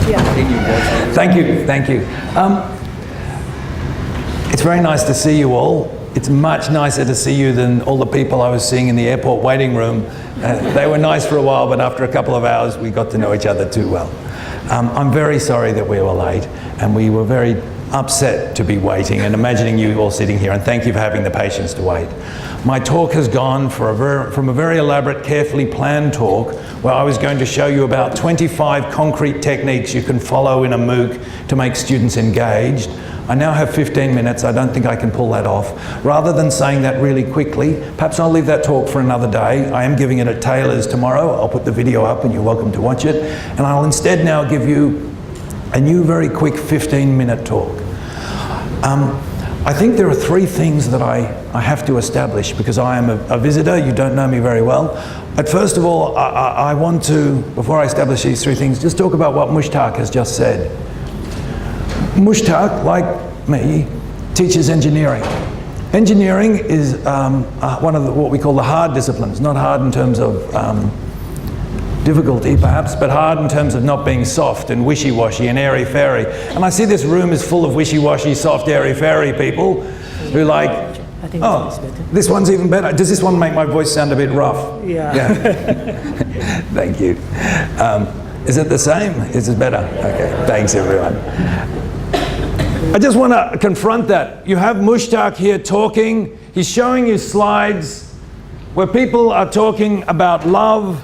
Thank you, thank you. It's very nice to see you all. It's much nicer to see you than all the people I was seeing in the airport waiting room. They were nice for a while, but after a couple of hours, we got to know each other too well. I'm very sorry that we were late, and we were very upset to be waiting and imagining you all sitting here, and thank you for having the patience to wait. My talk has gone from a very elaborate, carefully planned talk where I was going to show you about 25 concrete techniques you can follow in a MOOC to make students engaged. I now have 15 minutes. I don't think I can pull that off. Rather than saying that really quickly, perhaps I'll leave that talk for another day. I am giving it at Taylor's tomorrow. I'll put the video up and you're welcome to watch it. And I'll instead now give you a new very quick 15-minute talk. I think there are three things that I have to establish because I am a visitor. You don't know me very well. But first of all, I want to, before I establish these three things, just talk about what Mushtaq has just said. Mushtaq, like me, teaches engineering. Engineering is one of what we call the hard disciplines, not hard in terms of difficulty perhaps, but hard in terms of not being soft and wishy-washy and airy-fairy. And I see this room is full of wishy-washy, soft, airy-fairy people who like, oh, this one's even better. Does this one make my voice sound a bit rough? Yeah. Thank you. Is it the same? Is it better? Okay, thanks everyone. I just want to confront that. You have Mushtaq here talking. He's showing you slides where people are talking about love,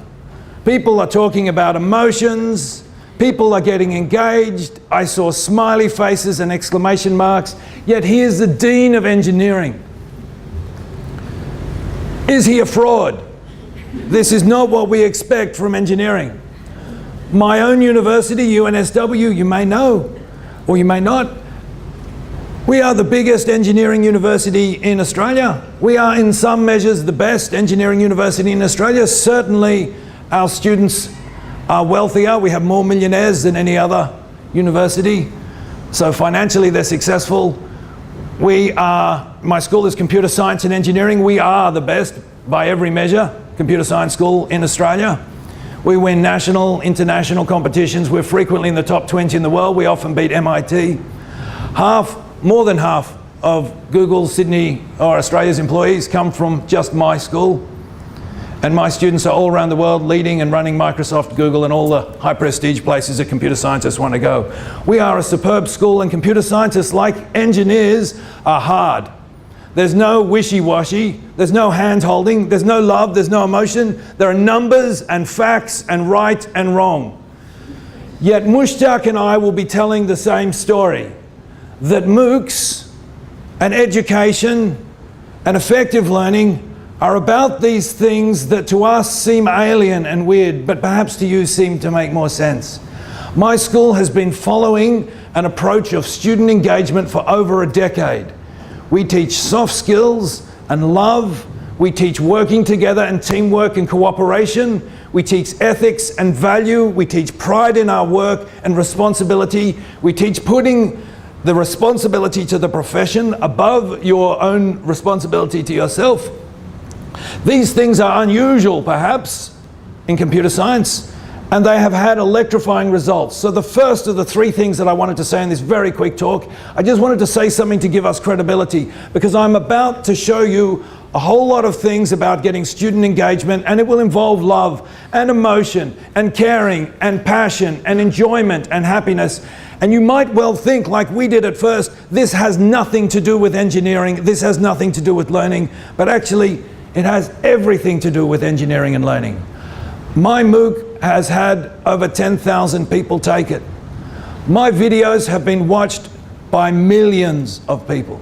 people are talking about emotions, people are getting engaged. I saw smiley faces and exclamation marks. Yet here's the Dean of Engineering. Is he a fraud? This is not what we expect from engineering. My own university, UNSW, you may know, or you may not. We are the biggest engineering university in Australia. We are in some measures the best engineering university in Australia. Certainly our students are wealthier. We have more millionaires than any other university. So financially they're successful. My school is computer science and engineering. We are the best by every measure, computer science school in Australia. We win national, international competitions. We're frequently in the top 20 in the world. We often beat MIT. More than half of Google, Sydney, or Australia's employees come from just my school. And my students are all around the world leading and running Microsoft, Google, and all the high prestige places that computer scientists want to go. We are a superb school, and computer scientists, like engineers, are hard. There's no wishy-washy, there's no hand-holding, there's no love, there's no emotion. There are numbers and facts and right and wrong. Yet Mushtaq and I will be telling the same story, that MOOCs and education and effective learning are about these things that to us seem alien and weird, but perhaps to you seem to make more sense. My school has been following an approach of student engagement for over a decade. We teach soft skills and love. We teach working together and teamwork and cooperation. We teach ethics and value. We teach pride in our work and responsibility. We teach putting the responsibility to the profession above your own responsibility to yourself. These things are unusual, perhaps, in computer science, and they have had electrifying results. So the first of the three things that I wanted to say in this very quick talk, I just wanted to say something to give us credibility, because I'm about to show you a whole lot of things about getting student engagement, and it will involve love and emotion and caring and passion and enjoyment and happiness. And you might well think, like we did at first, this has nothing to do with engineering, this has nothing to do with learning, but actually it has everything to do with engineering and learning. My MOOC has had over 10,000 people take it. My videos have been watched by millions of people.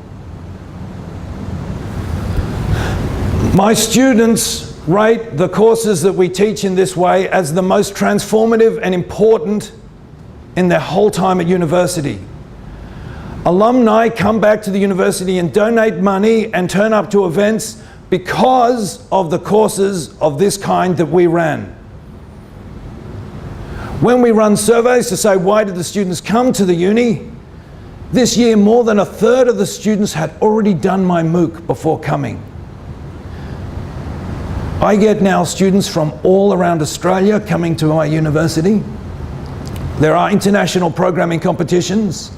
My students rate the courses that we teach in this way as the most transformative and important in their whole time at university. Alumni come back to the university and donate money and turn up to events because of the courses of this kind that we ran. When we run surveys to say why did the students come to the uni, this year more than a third of the students had already done my MOOC before coming. I get now students from all around Australia coming to my university. There are international programming competitions.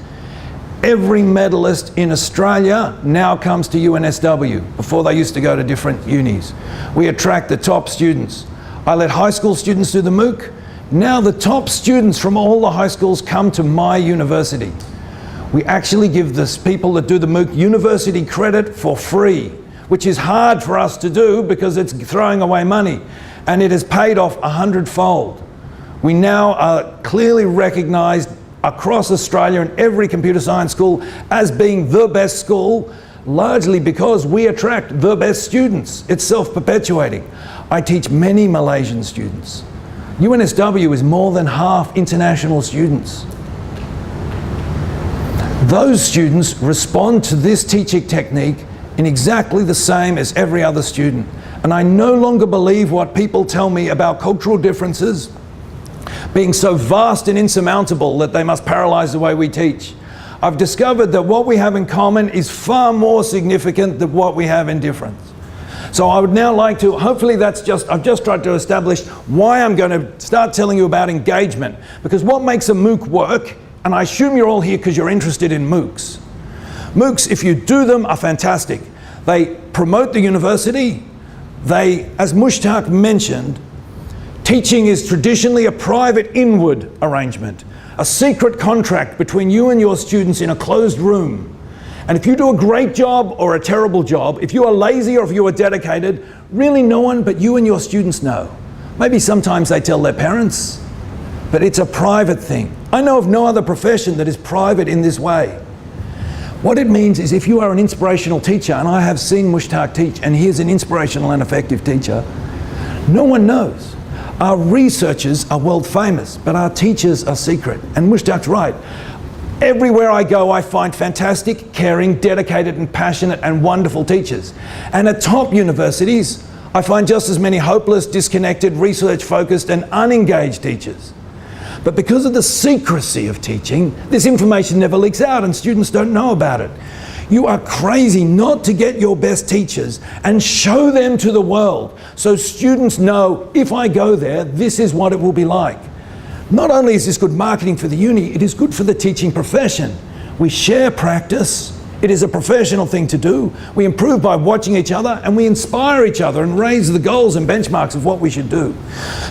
Every medalist in Australia now comes to UNSW. Before they used to go to different unis. We attract the top students. I let high school students do the MOOC. Now the top students from all the high schools come to my university. We actually give the people that do the MOOC university credit for free, which is hard for us to do because it's throwing away money, and it has paid off 100-fold. We now are clearly recognised across Australia in every computer science school as being the best school, largely because we attract the best students. It's self-perpetuating. I teach many Malaysian students. UNSW is more than half international students. Those students respond to this teaching technique in exactly the same as every other student. And I no longer believe what people tell me about cultural differences being so vast and insurmountable that they must paralyze the way we teach. I've discovered that what we have in common is far more significant than what we have in difference. So I would now like to, hopefully I've just tried to establish why I'm going to start telling you about engagement. Because what makes a MOOC work, and I assume you're all here because you're interested in MOOCs. MOOCs, if you do them, are fantastic. They promote the university. They, as Mushtaq mentioned, teaching is traditionally a private inward arrangement, a secret contract between you and your students in a closed room. And if you do a great job or a terrible job, if you are lazy or if you are dedicated, really no one but you and your students know. Maybe sometimes they tell their parents, but it's a private thing. I know of no other profession that is private in this way. What it means is if you are an inspirational teacher, and I have seen Mushtaq teach, and he is an inspirational and effective teacher, no one knows. Our researchers are world famous, but our teachers are secret. And Mushtaq's right. Everywhere I go, I find fantastic, caring, dedicated and passionate and wonderful teachers. And at top universities, I find just as many hopeless, disconnected, research-focused and unengaged teachers. But because of the secrecy of teaching, this information never leaks out and students don't know about it. You are crazy not to get your best teachers and show them to the world so students know, if I go there, this is what it will be like. Not only is this good marketing for the uni, it is good for the teaching profession. We share practice. It is a professional thing to do. We improve by watching each other and we inspire each other and raise the goals and benchmarks of what we should do.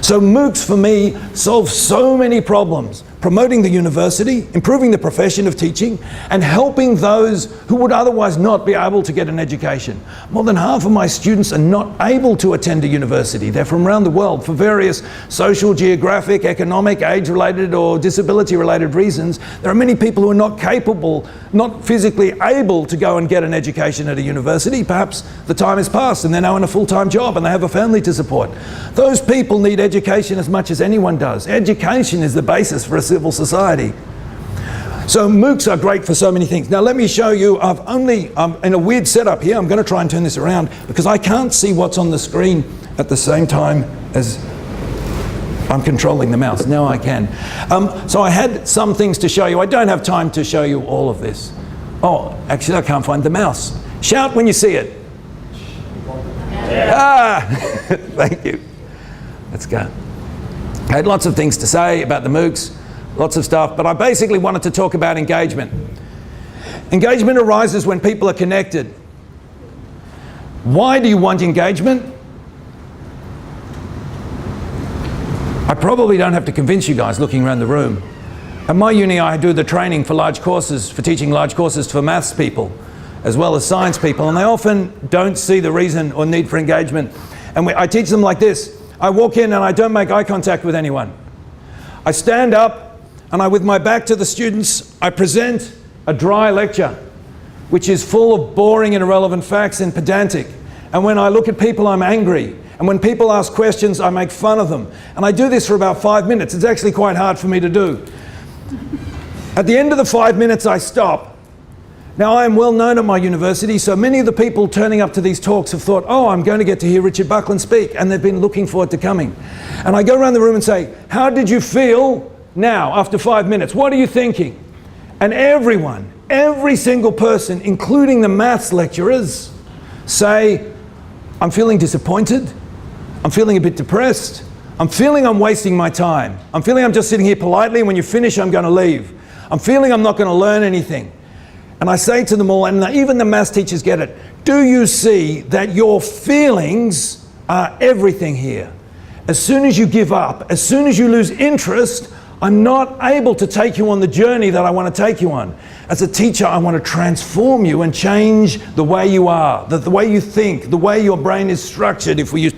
So MOOCs for me solve so many problems, promoting the university, improving the profession of teaching, and helping those who would otherwise not be able to get an education. More than half of my students are not able to attend a university. They're from around the world for various social, geographic, economic, age-related or disability-related reasons. There are many people who are not capable, not physically able to go and get an education at a university. Perhaps the time has passed and they're now in a full-time job and they have a family to support. Those people need education as much as anyone does. Education is the basis for a civil society. So MOOCs are great for so many things. Now let me show you, I'm in a weird setup here. I'm going to try and turn this around because I can't see what's on the screen at the same time as I'm controlling the mouse. Now I can. So I had some things to show you. I don't have time to show you all of this. Oh, actually I can't find the mouse. Shout when you see it. Ah, thank you. Let's go. I had lots of things to say about the MOOCs, lots of stuff, but I basically wanted to talk about engagement. Engagement arises when people are connected. Why do you want engagement? I probably don't have to convince you guys looking around the room. At my uni, I do the training for large courses, for teaching large courses for maths people, as well as science people, and they often don't see the reason or need for engagement. And I teach them like this. I walk in and I don't make eye contact with anyone. I stand up and with my back to the students, I present a dry lecture, which is full of boring and irrelevant facts and pedantic. And when I look at people, I'm angry. And when people ask questions, I make fun of them. And I do this for about 5 minutes. It's actually quite hard for me to do. At the end of the 5 minutes, I stop. Now, I am well known at my university, so many of the people turning up to these talks have thought, oh, I'm going to get to hear Richard Buckland speak, and they've been looking forward to coming. And I go around the room and say, how did you feel now, after 5 minutes? What are you thinking? And everyone, every single person, including the maths lecturers, say, I'm feeling disappointed, I'm feeling a bit depressed, I'm feeling I'm wasting my time. I'm feeling I'm just sitting here politely, and when you finish, I'm going to leave. I'm feeling I'm not going to learn anything. And I say to them all, and even the maths teachers get it, do you see that your feelings are everything here? As soon as you give up, as soon as you lose interest, I'm not able to take you on the journey that I want to take you on. As a teacher, I want to transform you and change the way you are, the way you think, the way your brain is structured, if we use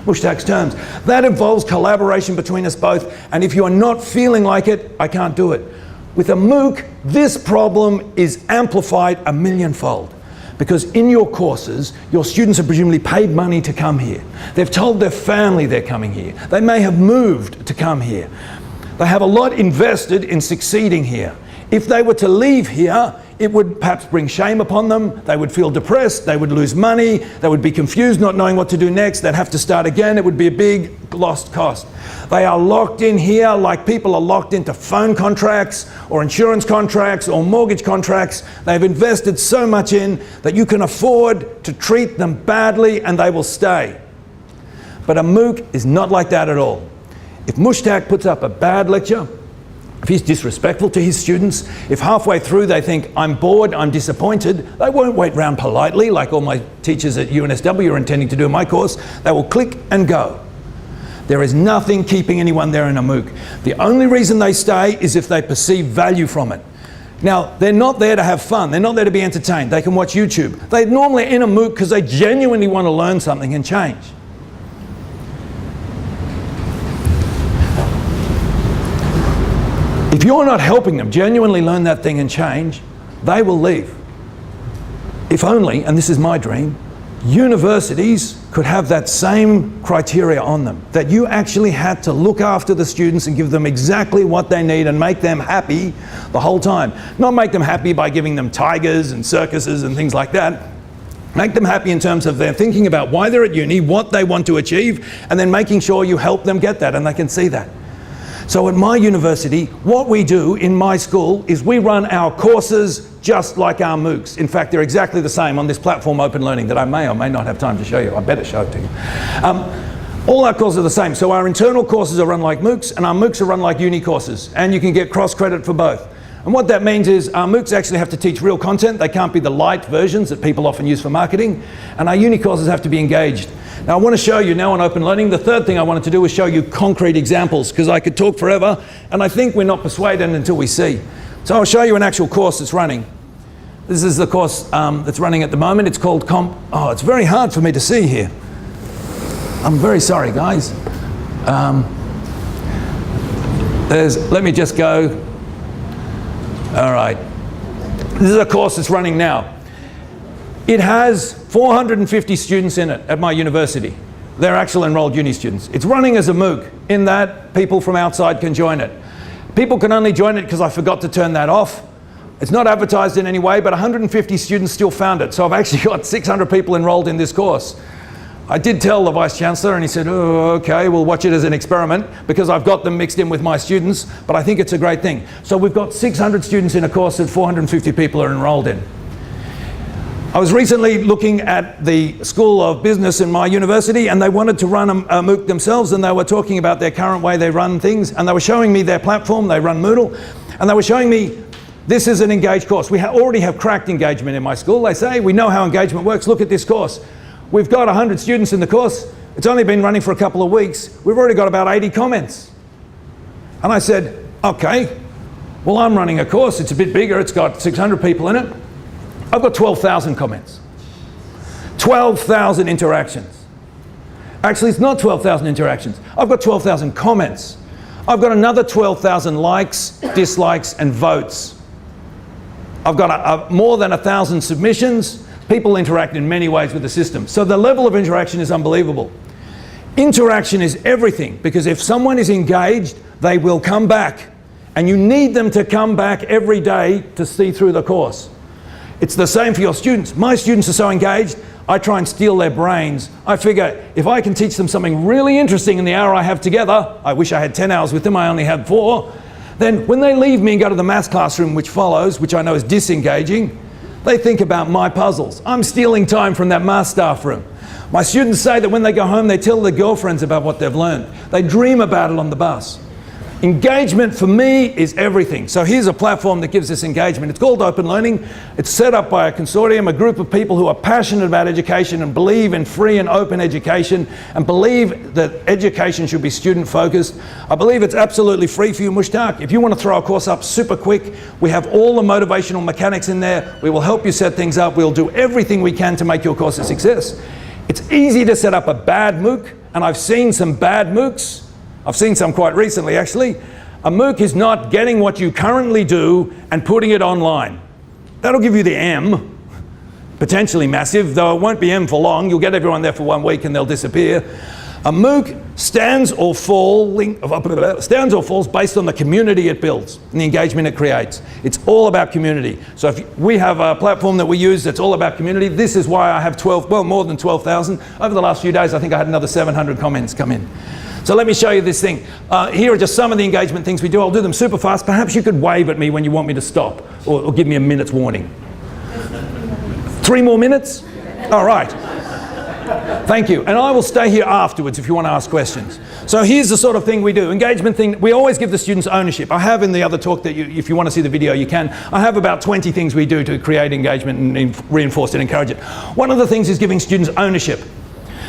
Mushtak's terms. That involves collaboration between us both, and if you are not feeling like it, I can't do it. With a MOOC, this problem is amplified a millionfold. Because in your courses, your students have presumably paid money to come here. They've told their family they're coming here. They may have moved to come here. They have a lot invested in succeeding here. If they were to leave here, it would perhaps bring shame upon them. They would feel depressed. They would lose money. They would be confused, not knowing what to do next. They'd have to start again. It would be a big lost cost. They are locked in here like people are locked into phone contracts or insurance contracts or mortgage contracts. They've invested so much in that you can afford to treat them badly and they will stay. But a MOOC is not like that at all. If Mushtak puts up a bad lecture, if he's disrespectful to his students, if halfway through they think, I'm bored, I'm disappointed, they won't wait round politely like all my teachers at UNSW are intending to do in my course. They will click and go. There is nothing keeping anyone there in a MOOC. The only reason they stay is if they perceive value from it. Now, they're not there to have fun. They're not there to be entertained. They can watch YouTube. They're normally in a MOOC because they genuinely want to learn something and change. If you're not helping them genuinely learn that thing and change, they will leave. If only, and this is my dream, universities could have that same criteria on them, that you actually had to look after the students and give them exactly what they need and make them happy the whole time. Not make them happy by giving them tigers and circuses and things like that. Make them happy in terms of they're thinking about why they're at uni, what they want to achieve, and then making sure you help them get that and they can see that. So at my university, what we do in my school is we run our courses just like our MOOCs. In fact, they're exactly the same on this platform, OpenLearning, that I may or may not have time to show you. I better show it to you. All our courses are the same. So our internal courses are run like MOOCs, and our MOOCs are run like uni courses. And you can get cross-credit for both. And what that means is our MOOCs actually have to teach real content. They can't be the light versions that people often use for marketing. And our uni courses have to be engaged. Now I want to show you now on OpenLearning, the third thing I wanted to do was show you concrete examples, because I could talk forever, and I think we're not persuaded until we see. So I'll show you an actual course that's running. This is the course that's running at the moment. It's called Oh, it's very hard for me to see here. I'm very sorry, guys. Let me just go. All right. This is a course that's running now. It has 450 students in it at my university. They're actual enrolled uni students. It's running as a MOOC in that people from outside can join it. People can only join it because I forgot to turn that off. It's not advertised in any way, but 150 students still found it. So I've actually got 600 people enrolled in this course. I did tell the Vice Chancellor and he said, oh, okay, we'll watch it as an experiment because I've got them mixed in with my students, but I think it's a great thing. So we've got 600 students in a course that 450 people are enrolled in. I was recently looking at the School of Business in my university, and they wanted to run a MOOC themselves, and they were talking about their current way they run things, and they were showing me their platform. They run Moodle, and they were showing me this is an engaged course. We already have cracked engagement in my school. They say, we know how engagement works. Look at this course. We've got 100 students in the course. It's only been running for a couple of weeks. We've already got about 80 comments. And I said, okay, well, I'm running a course. It's a bit bigger. It's got 600 people in it. I've got 12,000 comments, 12,000 interactions. Actually, it's not 12,000 interactions. I've got 12,000 comments. I've got another 12,000 likes, dislikes, and votes. I've got more than 1,000 submissions. People interact in many ways with the system. So the level of interaction is unbelievable. Interaction is everything, because if someone is engaged, they will come back. And you need them to come back every day to see through the course. It's the same for your students. My students are so engaged, I try and steal their brains. I figure if I can teach them something really interesting in the hour I have together, I wish I had 10 hours with them, I only have 4, then when they leave me and go to the maths classroom which follows, which I know is disengaging, they think about my puzzles. I'm stealing time from that maths staff room. My students say that when they go home, they tell their girlfriends about what they've learned. They dream about it on the bus. Engagement for me is everything. So here's a platform that gives us engagement. It's called OpenLearning. It's set up by a consortium, a group of people who are passionate about education and believe in free and open education and believe that education should be student focused. I believe it's absolutely free for you, Mushtaq. If you want to throw a course up super quick, we have all the motivational mechanics in there. We will help you set things up. We'll do everything we can to make your course a success. It's easy to set up a bad MOOC, and I've seen some bad MOOCs. I've seen some quite recently, actually. A MOOC is not getting what you currently do and putting it online. That'll give you the M, potentially massive, though it won't be M for long. You'll get everyone there for 1 week and they'll disappear. A MOOC stands or falls based on the community it builds and the engagement it creates. It's all about community. So if we have a platform that we use that's all about community, this is why I have more than 12,000. Over the last few days, I think I had another 700 comments come in. So let me show you this thing. Here are just some of the engagement things we do. I'll do them super fast. Perhaps you could wave at me when you want me to stop, or give me a minute's warning. 3 more minutes? All right. Thank you. And I will stay here afterwards if you want to ask questions. So here's the sort of thing we do. Engagement thing, we always give the students ownership. I have in the other talk that if you want to see the video, you can. I have about 20 things we do to create engagement and reinforce and encourage it. One of the things is giving students ownership.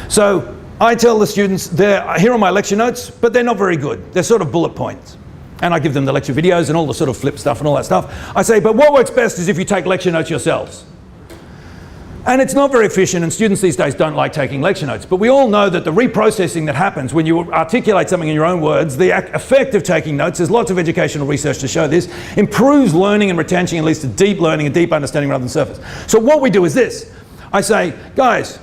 So I tell the students, here are my lecture notes, but they're not very good. They're sort of bullet points. And I give them the lecture videos and all the sort of flip stuff and all that stuff. I say, but what works best is if you take lecture notes yourselves. And it's not very efficient, and students these days don't like taking lecture notes. But we all know that the reprocessing that happens when you articulate something in your own words, the effect of taking notes, there's lots of educational research to show this, improves learning and retention and leads to deep learning and deep understanding rather than surface. So what we do is this. I say, guys,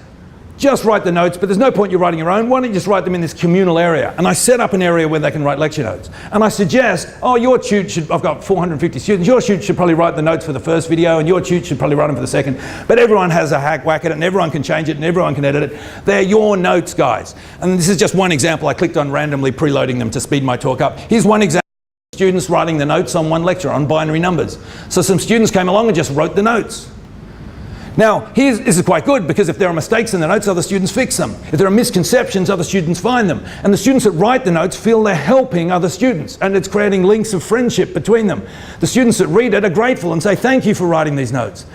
just write the notes, but there's no point you writing your own. Why don't you just write them in this communal area? And I set up an area where they can write lecture notes. And I suggest, oh, your tute should, I've got 450 students, your tute should probably write the notes for the first video, and your tute should probably write them for the second. But everyone has a whack at it, and everyone can change it, and everyone can edit it. They're your notes, guys. And this is just one example. I clicked on randomly preloading them to speed my talk up. Here's one example. Students writing the notes on one lecture on binary numbers. So some students came along and just wrote the notes. Now, this is quite good because if there are mistakes in the notes, other students fix them. If there are misconceptions, other students find them. And the students that write the notes feel they're helping other students, and it's creating links of friendship between them. The students that read it are grateful and say, thank you for writing these notes.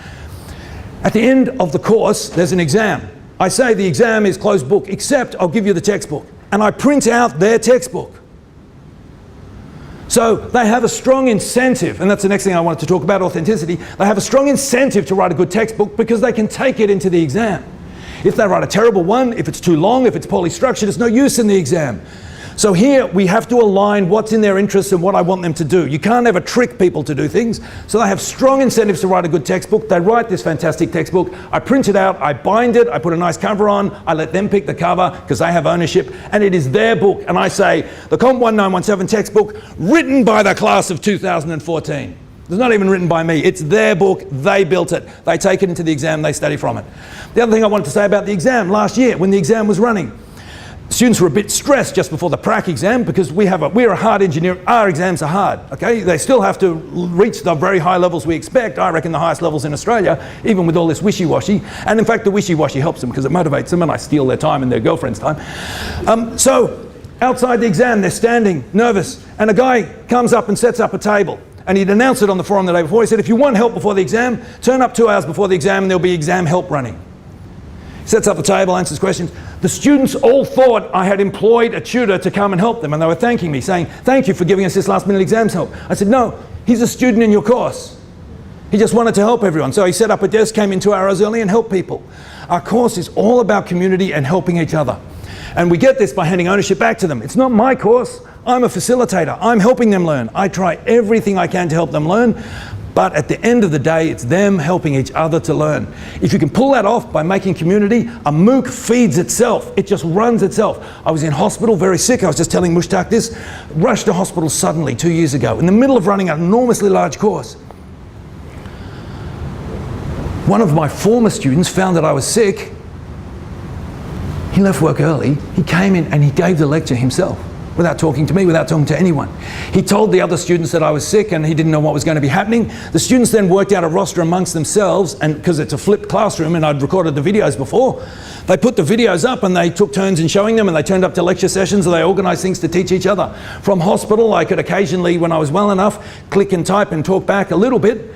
At the end of the course, there's an exam. I say the exam is closed book, except I'll give you the textbook. And I print out their textbook. So they have a strong incentive, and that's the next thing I wanted to talk about, authenticity. They have a strong incentive to write a good textbook because they can take it into the exam. If they write a terrible one, if it's too long, if it's poorly structured, it's no use in the exam. So here we have to align what's in their interests and what I want them to do. You can't ever trick people to do things. So they have strong incentives to write a good textbook. They write this fantastic textbook. I print it out, I bind it, I put a nice cover on, I let them pick the cover because they have ownership, and it is their book. And I say, the Comp 1917 textbook, written by the class of 2014. It's not even written by me. It's their book. They built it. They take it into the exam. They study from it. The other thing I wanted to say about the exam, last year when the exam was running, students were a bit stressed just before the prac exam because we're a hard engineer. Our exams are hard, okay? They still have to reach the very high levels we expect. I reckon the highest levels in Australia, even with all this wishy-washy. And in fact, the wishy-washy helps them because it motivates them, and I steal their time and their girlfriend's time. So outside the exam, they're standing nervous, and a guy comes up and sets up a table. And he'd announced it on the forum the day before. He said, if you want help before the exam, turn up 2 hours before the exam and there'll be exam help running. Sets up the table, answers questions. The students all thought I had employed a tutor to come and help them, and they were thanking me, saying, thank you for giving us this last minute exams help. I said, no, he's a student in your course. He just wanted to help everyone. So he set up a desk, came in 2 hours early and helped people. Our course is all about community and helping each other. And we get this by handing ownership back to them. It's not my course. I'm a facilitator. I'm helping them learn. I try everything I can to help them learn. But at the end of the day, it's them helping each other to learn. If you can pull that off by making community, a MOOC feeds itself. It just runs itself. I was in hospital, very sick. I was just telling Mushtaq this. Rushed to hospital suddenly 2 years ago, in the middle of running an enormously large course. One of my former students found that I was sick. He left work early. He came in and he gave the lecture himself. without talking to me, without talking to anyone. He told the other students that I was sick and he didn't know what was going to be happening. The students then worked out a roster amongst themselves, and because it's a flipped classroom and I'd recorded the videos before, they put the videos up and they took turns in showing them, and they turned up to lecture sessions and they organised things to teach each other. From hospital, I could occasionally, when I was well enough, click and type and talk back a little bit.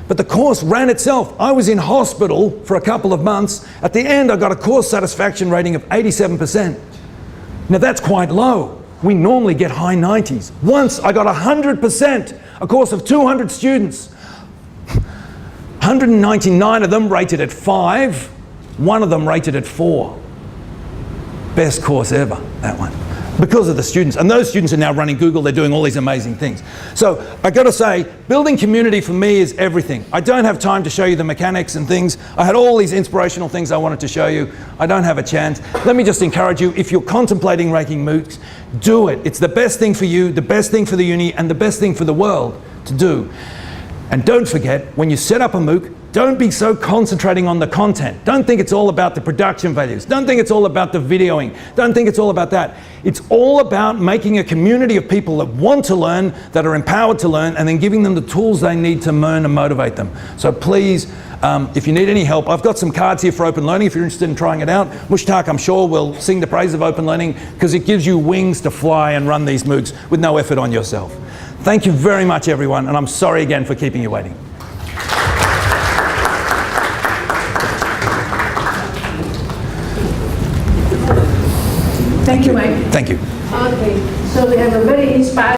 But the course ran itself. I was in hospital for a couple of months. At the end, I got a course satisfaction rating of 87%. Now that's quite low. We normally get high 90s. Once I got 100%, a course of 200 students. 199 of them rated at 5, one of them rated at 4. Best course ever, that one. Because of the students. And those students are now running Google, they're doing all these amazing things. So I got to say, building community for me is everything. I don't have time to show you the mechanics and things. I had all these inspirational things I wanted to show you. I don't have a chance. Let me just encourage you, if you're contemplating making MOOCs, do it. It's the best thing for you, the best thing for the uni, and the best thing for the world to do. And don't forget, when you set up a MOOC, don't be so concentrating on the content. Don't think it's all about the production values. Don't think it's all about the videoing. Don't think it's all about that. It's all about making a community of people that want to learn, that are empowered to learn, and then giving them the tools they need to learn and motivate them. So please, if you need any help, I've got some cards here for OpenLearning if you're interested in trying it out. Mushtaq, I'm sure, will sing the praise of OpenLearning because it gives you wings to fly and run these MOOCs with no effort on yourself. Thank you very much, everyone, and I'm sorry again for keeping you waiting. Thank you, Mike. Thank you. Okay, so we have a very inspiring